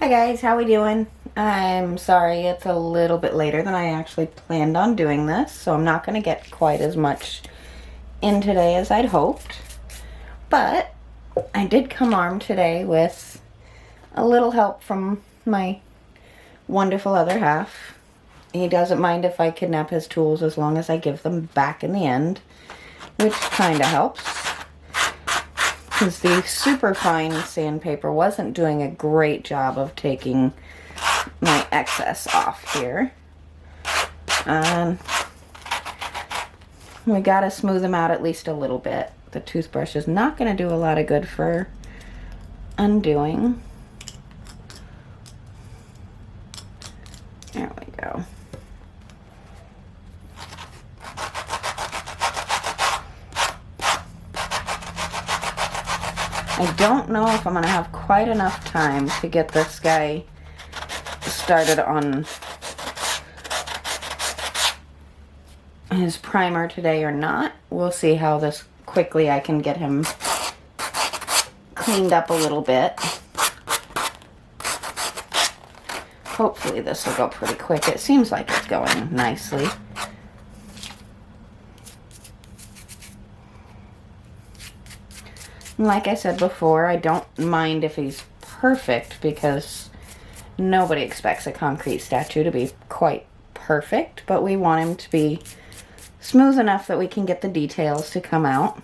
Hi guys, how we doing? I'm sorry it's a little bit later than I actually planned on doing this, so I'm not going to get quite as much in today as I'd hoped. But I did come armed today with a little help from my wonderful other half. He doesn't mind if I kidnap his tools as long as I give them back in the end, which kind of helps. Because the super fine sandpaper wasn't doing a great job of taking my excess off here. We gotta smooth them out at least a little bit. The toothbrush is not gonna do a lot of good for undoing. There we go. I don't know if I'm going to have quite enough time to get this guy started on his primer today or not. We'll see how quickly I can get him cleaned up a little bit. Hopefully this will go pretty quick. It seems like it's going nicely. Like I said before, I don't mind if he's perfect because nobody expects a concrete statue to be quite perfect, but we want him to be smooth enough that we can get the details to come out.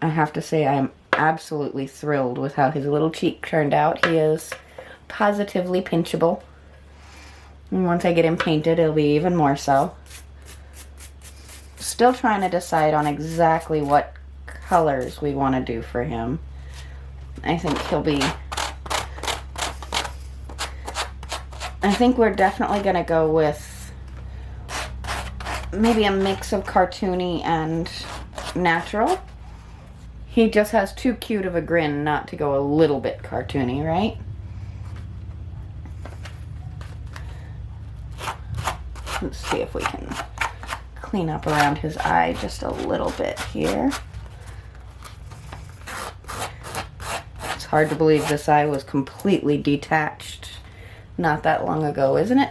I have to say I'm absolutely thrilled with how his little cheek turned out. He is positively pinchable. And once I get him painted, it'll be even more so. Still trying to decide on exactly what colors we want to do for him. I think we're definitely going to go with maybe a mix of cartoony and natural. He just has too cute of a grin not to go a little bit cartoony, right? Let's see if we can clean up around his eye just a little bit here. Hard to believe this eye was completely detached not that long ago, isn't it?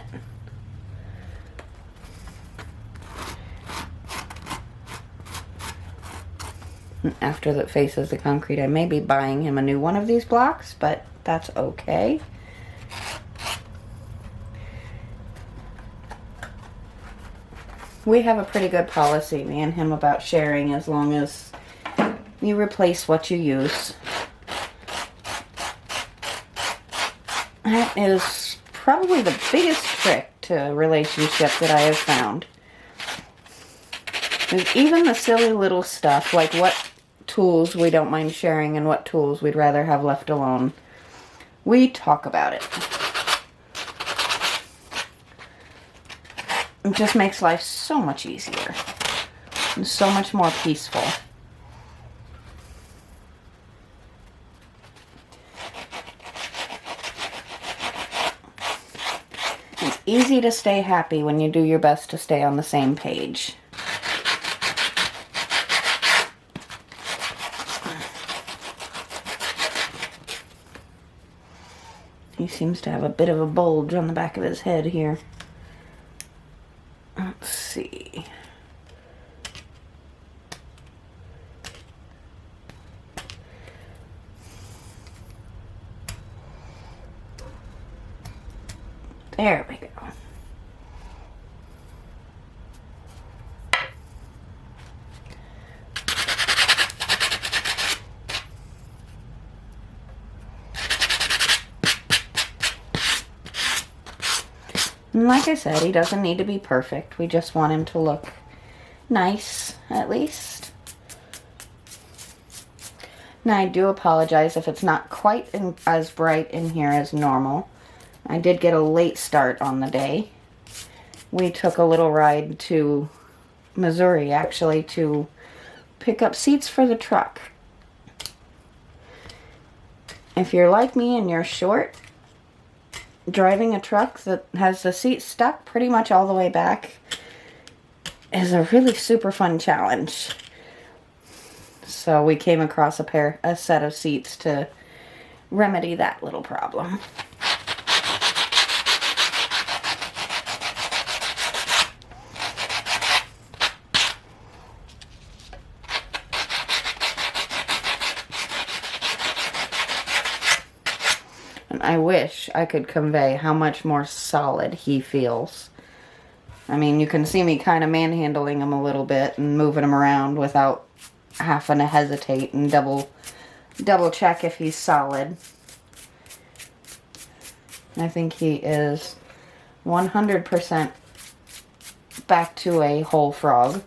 After that faces the concrete, I may be buying him a new one of these blocks, but that's okay. We have a pretty good policy, me and him, about sharing as long as you replace what you use. That is probably the biggest trick to a relationship that I have found. Is even the silly little stuff, like what tools we don't mind sharing and what tools we'd rather have left alone. We talk about it. It just makes life so much easier and so much more peaceful. It's easy to stay happy when you do your best to stay on the same page. He seems to have a bit of a bulge on the back of his head here. Let's see. There we go. And like I said, he doesn't need to be perfect. We just want him to look nice, at least. Now, I do apologize if it's not quite as bright in here as normal. I did get a late start on the day. We took a little ride to Missouri, actually, to pick up seats for the truck. If you're like me and you're short, driving a truck that has the seat stuck pretty much all the way back is a really super fun challenge. So we came across a set of seats to remedy that little problem. I wish I could convey how much more solid he feels. I mean, you can see me kind of manhandling him a little bit and moving him around without having to hesitate and double check if he's solid. I think he is 100% back to a whole frog.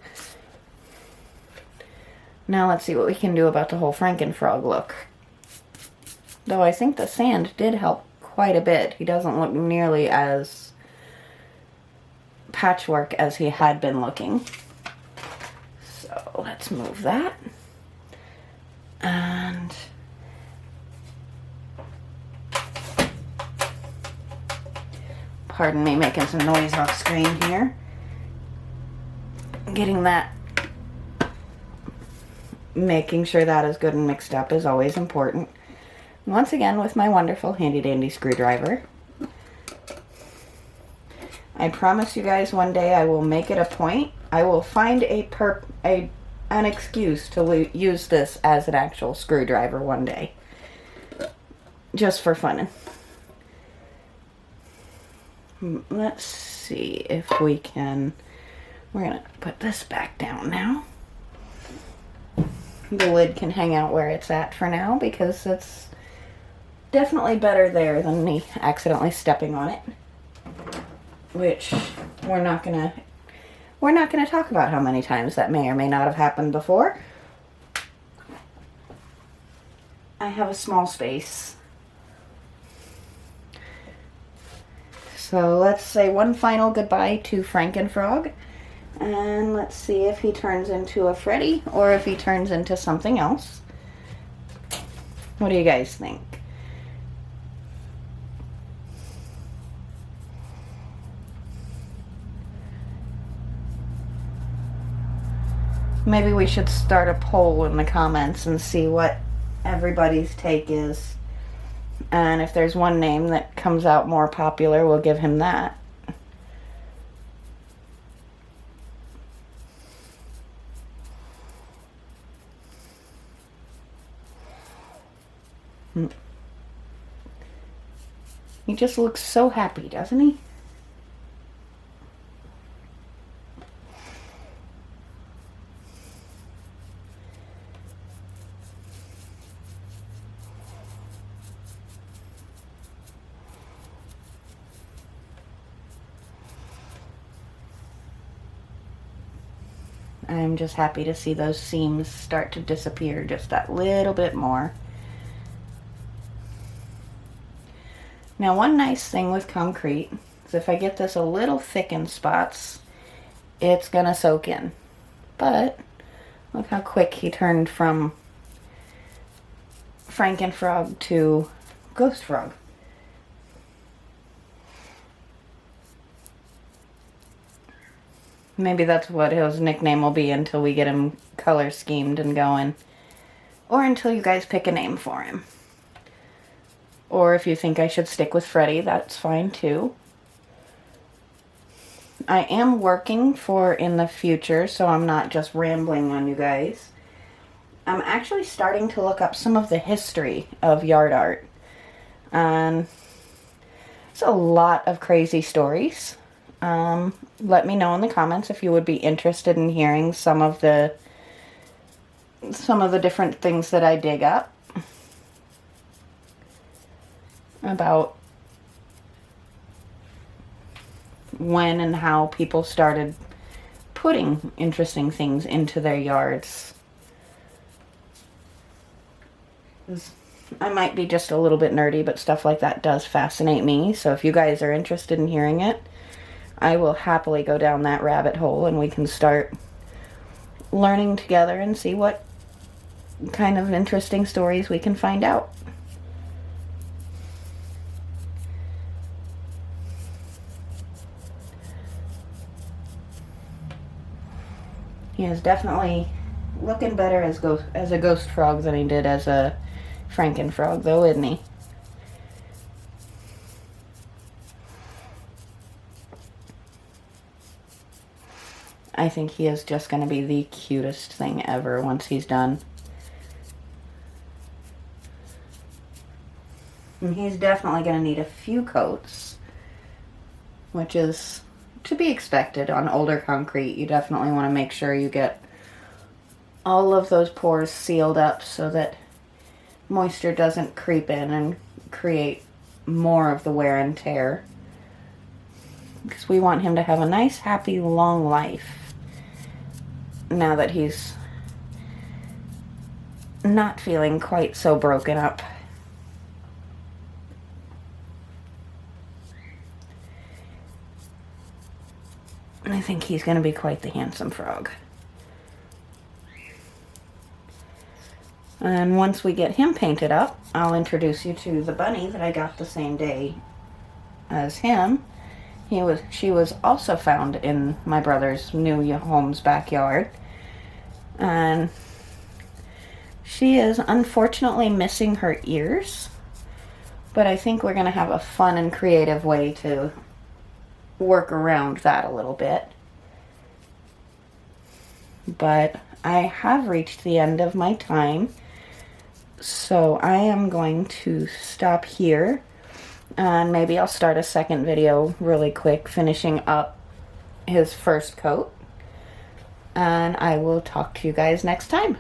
Now let's see what we can do about the whole Frankenfrog look. Though I think the sand did help quite a bit. He doesn't look nearly as patchwork as he had been looking. So let's move that. And pardon me making some noise off screen here. Getting that, making sure that is good and mixed up is always important. Once again with my wonderful handy dandy screwdriver. I promise you guys one day I will make it a point. I will find an excuse to use this as an actual screwdriver one day. Just for fun. Let's see if we can... We're going to put this back down now. The lid can hang out where it's at for now because it's definitely better there than me accidentally stepping on it. Which we're not gonna talk about how many times that may or may not have happened before. I have a small space. So let's say one final goodbye to Frankenfrog. And let's see if he turns into a Freddy or if he turns into something else. What do you guys think? Maybe we should start a poll in the comments and see what everybody's take is. And if there's one name that comes out more popular, we'll give him that. He just looks so happy, doesn't he? I'm just happy to see those seams start to disappear just that little bit more. Now, one nice thing with concrete is if I get this a little thick in spots, it's gonna soak in. But look how quick he turned from Frankenfrog to Ghost Frog. Maybe that's what his nickname will be until we get him color schemed and going. Or until you guys pick a name for him. Or if you think I should stick with Freddy, that's fine too. I am working for in the future, so I'm not just rambling on you guys. I'm actually starting to look up some of the history of yard art. And it's a lot of crazy stories. Let me know in the comments if you would be interested in hearing some of the different things that I dig up about when and how people started putting interesting things into their yards. I might be just a little bit nerdy, but stuff like that does fascinate me. So if you guys are interested in hearing it, I will happily go down that rabbit hole and we can start learning together and see what kind of interesting stories we can find out. He is definitely looking better as a ghost frog than he did as a Frankenfrog, though, isn't he? I think he is just going to be the cutest thing ever once he's done. And he's definitely going to need a few coats, which is to be expected on older concrete. You definitely want to make sure you get all of those pores sealed up so that moisture doesn't creep in and create more of the wear and tear. Because we want him to have a nice, happy, long life now that he's not feeling quite so broken up. And I think he's going to be quite the handsome frog. And once we get him painted up, I'll introduce you to the bunny that I got the same day as him. She was also found in my brother's new home's backyard. And she is unfortunately missing her ears. But I think we're going to have a fun and creative way to work around that a little bit. But I have reached the end of my time. So I am going to stop here, and maybe I'll start a second video really quick finishing up his first coat, and I will talk to you guys next time.